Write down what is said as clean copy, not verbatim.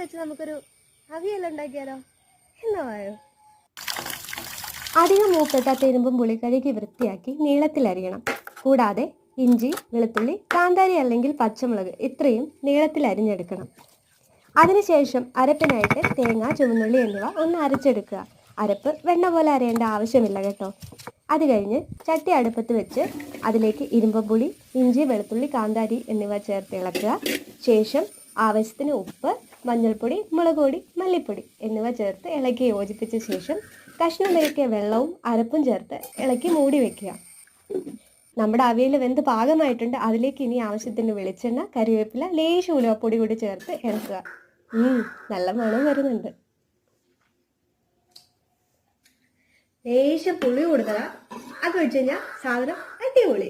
വെച്ച് നമുക്കൊരു അവിയൽ ഉണ്ടാക്കിയാലോ? എന്നാ വായോ. അധികം മൂപ്പെട്ടാത്ത ഇരുമ്പും പുളി കഴുകി വൃത്തിയാക്കി നീളത്തിലരിയണം. കൂടാതെ ഇഞ്ചി, വെളുത്തുള്ളി, കാന്താരി അല്ലെങ്കിൽ പച്ചമുളക് ഇത്രയും നീളത്തിൽ അരിഞ്ഞെടുക്കണം. അതിനുശേഷം അരപ്പിനായിട്ട് തേങ്ങ, ചുവന്നുള്ളി എന്നിവ ഒന്ന് അരച്ചെടുക്കുക. അരപ്പ് വെണ്ണ പോലെ അരയേണ്ട ആവശ്യമില്ല കേട്ടോ. അത് കഴിഞ്ഞ് ചട്ടി അടുപ്പത്ത് വെച്ച് അതിലേക്ക് ഇരുമ്പുളി, ഇഞ്ചി, വെളുത്തുള്ളി, കാന്താരി എന്നിവ ചേർത്ത് ഇളക്കുക. ശേഷം ആവശ്യത്തിന് ഉപ്പ്, മഞ്ഞൾപ്പൊടി, മുളക് പൊടി, മല്ലിപ്പൊടി എന്നിവ ചേർത്ത് ഇളക്കി യോജിപ്പിച്ച ശേഷം കഷ്ണം വരക്കിയ വെള്ളവും അരപ്പും ചേർത്ത് ഇളക്കി മൂടി വെക്കുക. നമ്മുടെ അവിയൽ വെന്ത് പാകമായിട്ടുണ്ട്. അതിലേക്ക് ഇനി ആവശ്യത്തിന് വെളിച്ചെണ്ണ, കറിവേപ്പില, ലേശം ഉലുവപ്പൊടി കൂടി ചേർത്ത് ഇളക്കുക. നല്ല മണം വരുന്നുണ്ട്. ലേശം പുളി കൊടുക്കുക. അത് വെച്ച് കഴിഞ്ഞാൽ സാധനം അടിപൊളി.